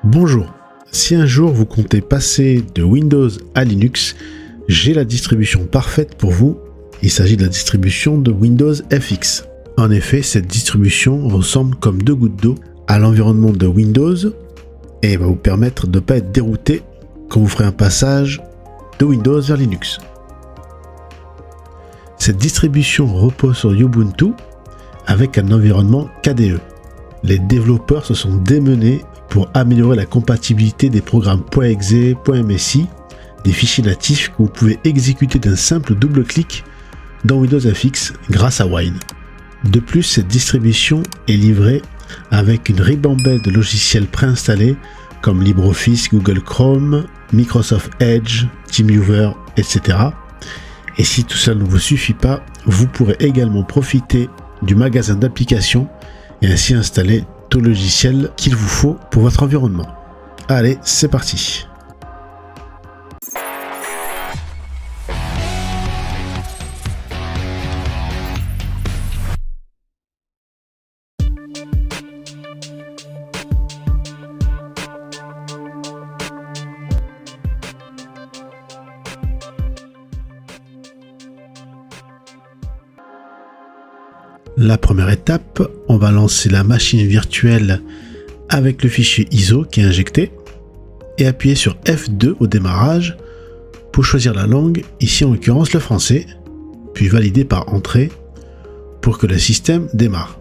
Bonjour, si un jour vous comptez passer de Windows à Linux, j'ai la distribution parfaite pour vous. Il s'agit de la distribution de Windows FX. En effet, cette distribution ressemble comme deux gouttes d'eau à l'environnement de Windows et va vous permettre de ne pas être dérouté quand vous ferez un passage de Windows vers Linux. Cette distribution repose sur Ubuntu avec un environnement KDE. Les développeurs se sont démenés pour améliorer la compatibilité des programmes .exe, .msi, des fichiers natifs que vous pouvez exécuter d'un simple double-clic dans Windows FX grâce à Wine. De plus, cette distribution est livrée avec une ribambelle de logiciels préinstallés comme LibreOffice, Google Chrome, Microsoft Edge, TeamViewer, etc. Et si tout ça ne vous suffit pas, vous pourrez également profiter du magasin d'applications et ainsi installer tout le logiciel qu'il vous faut pour votre environnement. Allez, c'est parti. La première étape, on va lancer la machine virtuelle avec le fichier ISO qui est injecté et appuyer sur F2 au démarrage pour choisir la langue, ici en l'occurrence le français, puis valider par entrée pour que le système démarre.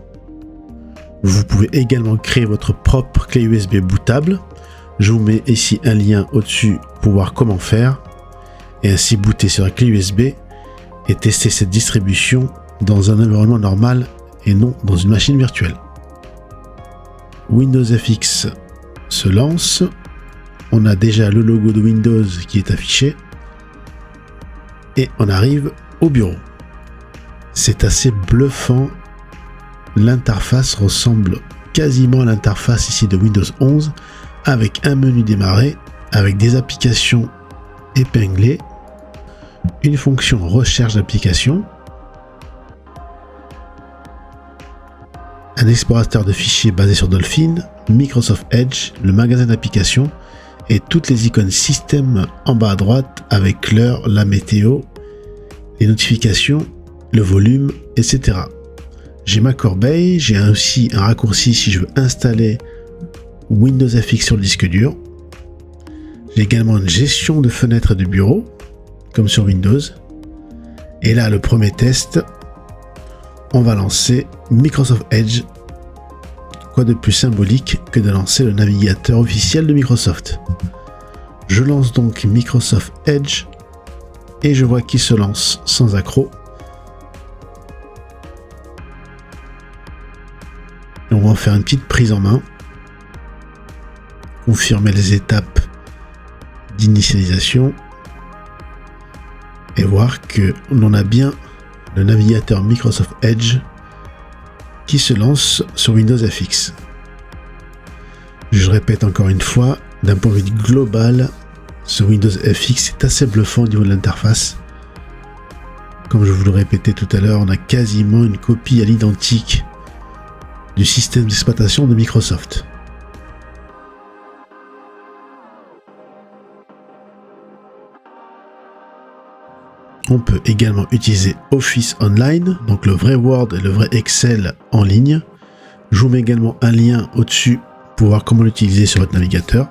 Vous pouvez également créer votre propre clé USB bootable. Je vous mets ici un lien au-dessus pour voir comment faire et ainsi booter sur la clé USB et tester cette distribution dans un environnement normal et non dans une machine virtuelle. Windows FX se lance. On a déjà le logo de Windows qui est affiché. Et on arrive au bureau. C'est assez bluffant. L'interface ressemble quasiment à l'interface ici de Windows 11 avec un menu démarrer, avec des applications épinglées, une fonction recherche d'applications, un explorateur de fichiers basé sur Dolphin, Microsoft Edge, le magasin d'applications et toutes les icônes système en bas à droite avec l'heure, la météo, les notifications, le volume, etc. J'ai ma corbeille, j'ai aussi un raccourci si je veux installer Windows FX sur le disque dur. J'ai également une gestion de fenêtres de bureau, comme sur Windows. Et là, le premier test, on va lancer Microsoft Edge. Quoi de plus symbolique que de lancer le navigateur officiel de Microsoft. Je lance donc Microsoft Edge et je vois qu'il se lance sans accroc. Et on va en faire une petite prise en main. Confirmer les étapes d'initialisation et voir que l'on a bien le navigateur Microsoft Edge qui se lance sur Windows FX. Je répète encore une fois, d'un point de vue global, ce Windows FX est assez bluffant au niveau de l'interface. Comme je vous le répétais tout à l'heure, on a quasiment une copie à l'identique du système d'exploitation de Microsoft. On peut également utiliser Office Online, donc le vrai Word et le vrai Excel en ligne. Je vous mets également un lien au-dessus pour voir comment l'utiliser sur votre navigateur.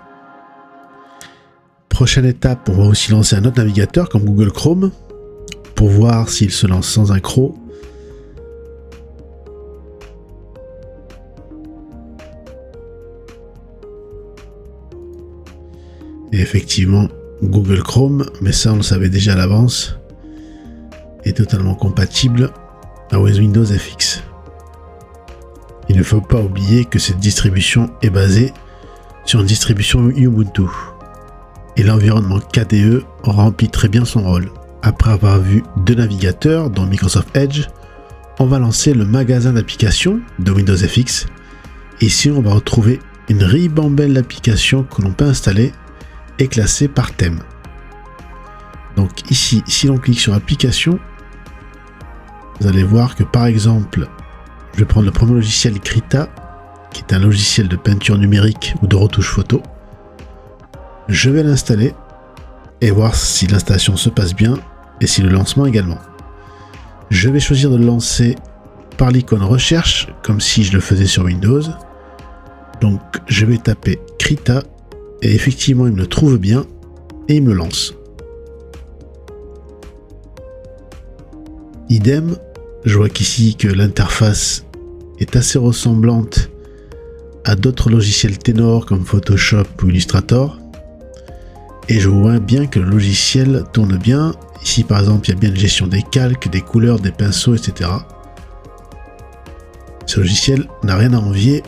Prochaine étape, on va aussi lancer un autre navigateur comme Google Chrome pour voir s'il se lance sans accroc. Et effectivement, Google Chrome, mais ça on le savait déjà à l'avance, est totalement compatible avec Windows FX. Il ne faut pas oublier que cette distribution est basée sur une distribution Ubuntu et l'environnement KDE remplit très bien son rôle. Après avoir vu deux navigateurs dont Microsoft Edge, on va lancer le magasin d'applications de Windows FX. Ici on va retrouver une ribambelle d'applications que l'on peut installer et classer par thème. Donc ici, si l'on clique sur application, vous allez voir que par exemple, je vais prendre le premier logiciel Krita, qui est un logiciel de peinture numérique ou de retouche photo. Je vais l'installer et voir si l'installation se passe bien et si le lancement également. Je vais choisir de le lancer par l'icône recherche, comme si je le faisais sur Windows. Donc je vais taper Krita et effectivement il me le trouve bien et il me lance. Idem, je vois qu'ici que l'interface est assez ressemblante à d'autres logiciels Ténor comme Photoshop ou Illustrator. Et je vois bien que le logiciel tourne bien. Ici par exemple il y a bien une gestion des calques, des couleurs, des pinceaux, etc. Ce logiciel n'a rien à envier,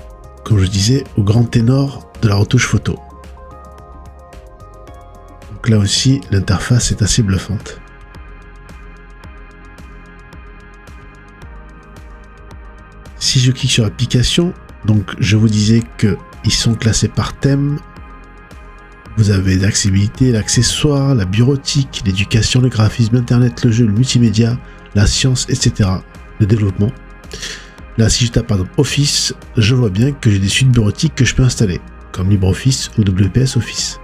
comme je disais, au grand Ténor de la retouche photo. Donc là aussi l'interface est assez bluffante. Si je clique sur application, donc je vous disais qu'ils sont classés par thème. Vous avez l'accessibilité, l'accessoire, la bureautique, l'éducation, le graphisme, internet, le jeu, le multimédia, la science, etc. Le développement. Là, si je tape par exemple Office, je vois bien que j'ai des suites bureautiques que je peux installer, comme LibreOffice ou WPS Office.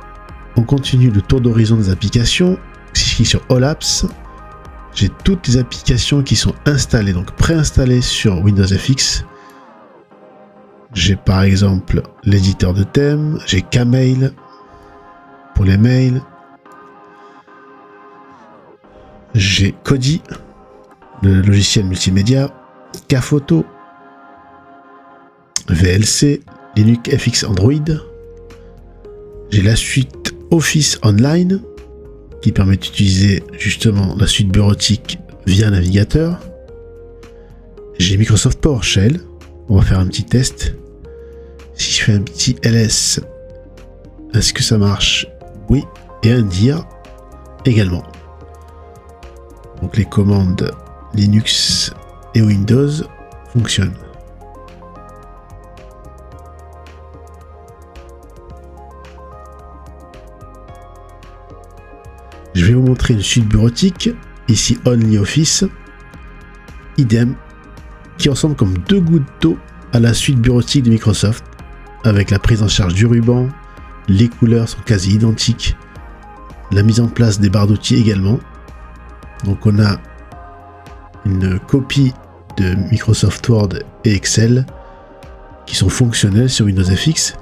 On continue le tour d'horizon des applications. Si je clique sur All Apps, j'ai toutes les applications qui sont installées, donc préinstallées sur Windows FX. J'ai par exemple l'éditeur de thème, j'ai Kmail pour les mails, j'ai Kodi, le logiciel multimédia, Kphoto, VLC, Linux FX Android, j'ai la suite Office Online qui permet d'utiliser justement la suite bureautique via navigateur, j'ai Microsoft PowerShell, on va faire un petit test. Si je fais un petit ls, est-ce que ça marche? Oui, et un dir également. Donc les commandes Linux et Windows fonctionnent. Je vais vous montrer une suite bureautique, ici OnlyOffice, idem, qui ressemble comme deux gouttes d'eau à la suite bureautique de Microsoft, avec la prise en charge du ruban, les couleurs sont quasi identiques, la mise en place des barres d'outils également. Donc on a une copie de Microsoft Word et Excel qui sont fonctionnels sur Windows FX.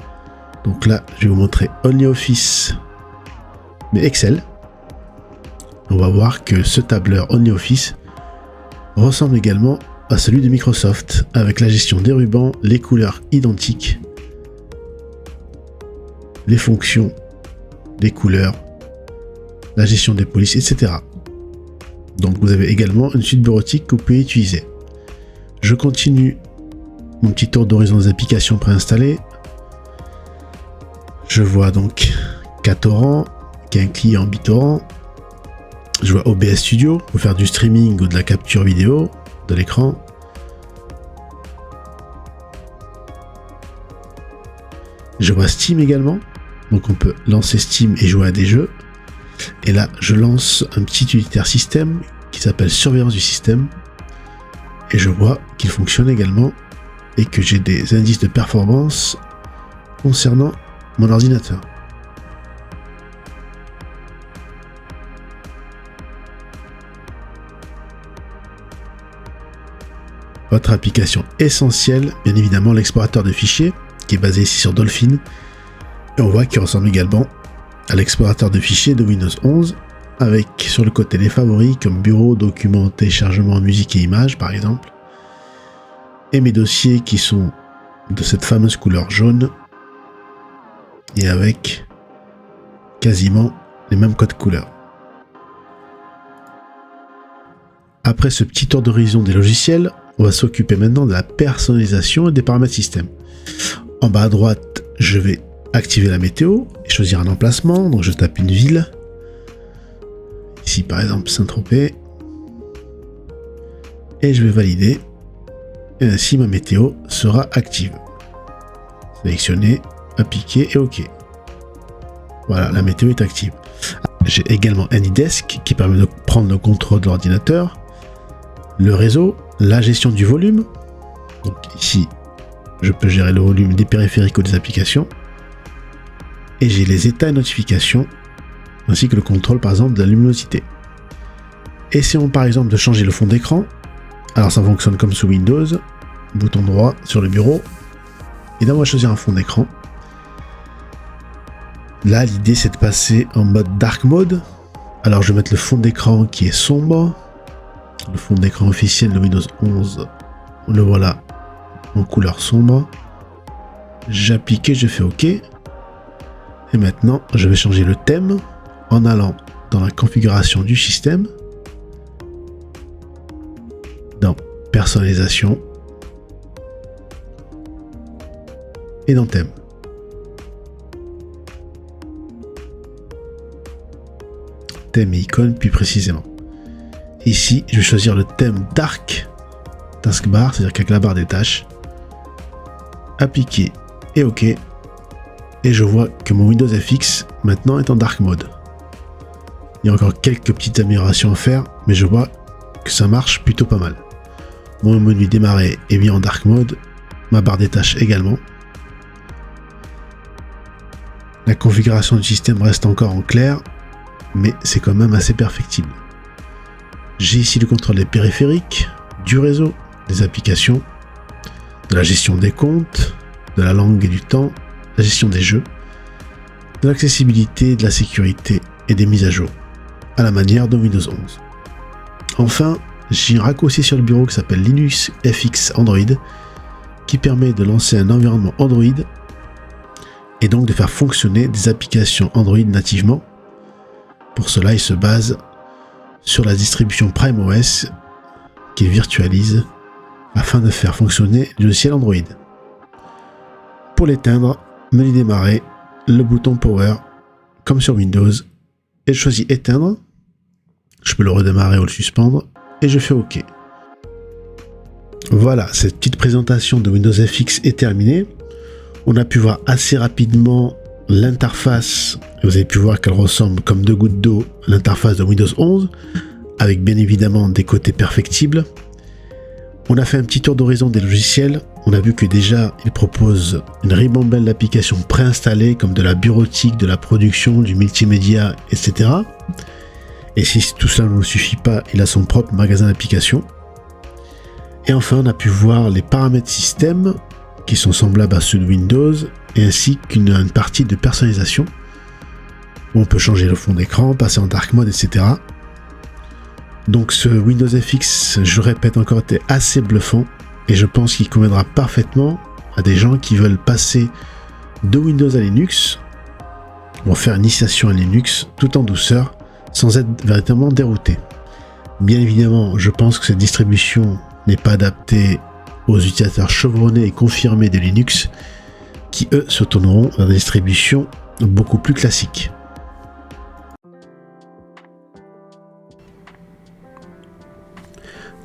Donc là, je vais vous montrer OnlyOffice, mais Excel. On va voir que ce tableur OnlyOffice ressemble également à celui de Microsoft, avec la gestion des rubans, les couleurs identiques, les fonctions, les couleurs, la gestion des polices, etc. Donc vous avez également une suite bureautique que vous pouvez utiliser. Je continue mon petit tour d'horizon des applications préinstallées. Je vois donc KTorrent, qui est un client BitTorrent. Je vois OBS Studio pour faire du streaming ou de la capture vidéo de l'écran. Je vois Steam également, donc on peut lancer Steam et jouer à des jeux. Et là, je lance un petit utilitaire système qui s'appelle Surveillance du système. Et je vois qu'il fonctionne également et que j'ai des indices de performance concernant mon ordinateur. Autre application essentielle, bien évidemment l'explorateur de fichiers, qui est basé ici sur Dolphin. Et on voit qu'il ressemble également à l'explorateur de fichiers de Windows 11, avec sur le côté les favoris comme bureau, documents, téléchargement, musique et images par exemple. Et mes dossiers qui sont de cette fameuse couleur jaune, et avec quasiment les mêmes codes couleurs. Après ce petit tour d'horizon des logiciels, on va s'occuper maintenant de la personnalisation et des paramètres système. En bas à droite, je vais activer la météo et choisir un emplacement. Donc je tape une ville. Ici par exemple Saint-Tropez. Et je vais valider. Et ainsi ma météo sera active. Sélectionner, appliquer et OK. Voilà, la météo est active. J'ai également AnyDesk qui permet de prendre le contrôle de l'ordinateur, le réseau, la gestion du volume. Donc ici, je peux gérer le volume des périphériques ou des applications. et j'ai les états et notifications, ainsi que le contrôle par exemple de la luminosité. Essayons par exemple de changer le fond d'écran. Alors ça fonctionne comme sous Windows, bouton droit sur le bureau, et là on va choisir un fond d'écran. Là l'idée c'est de passer en mode dark mode. Alors je vais mettre le fond d'écran qui est sombre. Le fond d'écran officiel de Windows 11, le voilà en couleur sombre. J'applique et je fais OK. Et maintenant je vais changer le thème en allant dans la configuration du système, dans personnalisation et dans thème. Thème et icône plus précisément. Ici, je vais choisir le thème Dark Taskbar, c'est-à-dire qu'avec la barre des tâches. Appliquer et OK. Et je vois que mon Windows FX maintenant est en Dark Mode. Il y a encore quelques petites améliorations à faire, mais je vois que ça marche plutôt pas mal. Mon menu démarrer est mis en Dark Mode, ma barre des tâches également. La configuration du système reste encore en clair, mais c'est quand même assez perfectible. J'ai ici le contrôle des périphériques, du réseau, des applications, de la gestion des comptes, de la langue et du temps, la gestion des jeux, de l'accessibilité, de la sécurité et des mises à jour, à la manière de Windows 11. Enfin, j'ai un raccourci sur le bureau qui s'appelle Linux FX Android, qui permet de lancer un environnement Android et donc de faire fonctionner des applications Android nativement. Pour cela, il se base sur la distribution Prime OS qu'il virtualise afin de faire fonctionner le logiciel Android. Pour l'éteindre, menu démarrer, le bouton Power comme sur Windows et je choisis éteindre. Je peux le redémarrer ou le suspendre et je fais OK. Voilà, cette petite présentation de Windows FX est terminée. On a pu voir assez rapidement l'interface. Vous avez pu voir qu'elle ressemble comme deux gouttes d'eau à l'interface de Windows 11, avec bien évidemment des côtés perfectibles. On a fait un petit tour d'horizon des logiciels. On a vu que déjà, il propose une ribambelle d'applications préinstallées, comme de la bureautique, de la production, du multimédia, etc. Et si tout ça ne vous suffit pas, il a son propre magasin d'applications. Et enfin, on a pu voir les paramètres système, qui sont semblables à ceux de Windows, et ainsi qu'une partie de personnalisation, où on peut changer le fond d'écran, passer en dark mode, etc. Donc ce Windows FX, je répète encore, était assez bluffant, et je pense qu'il conviendra parfaitement à des gens qui veulent passer de Windows à Linux, ou faire une initiation à Linux, tout en douceur, sans être véritablement dérouté. Bien évidemment, je pense que cette distribution n'est pas adaptée aux utilisateurs chevronnés et confirmés de Linux, qui eux se tourneront vers des distributions beaucoup plus classiques.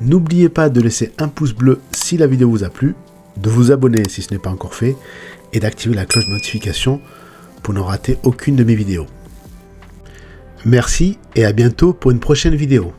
N'oubliez pas de laisser un pouce bleu si la vidéo vous a plu, de vous abonner si ce n'est pas encore fait, et d'activer la cloche de notification pour ne rater aucune de mes vidéos. Merci et à bientôt pour une prochaine vidéo.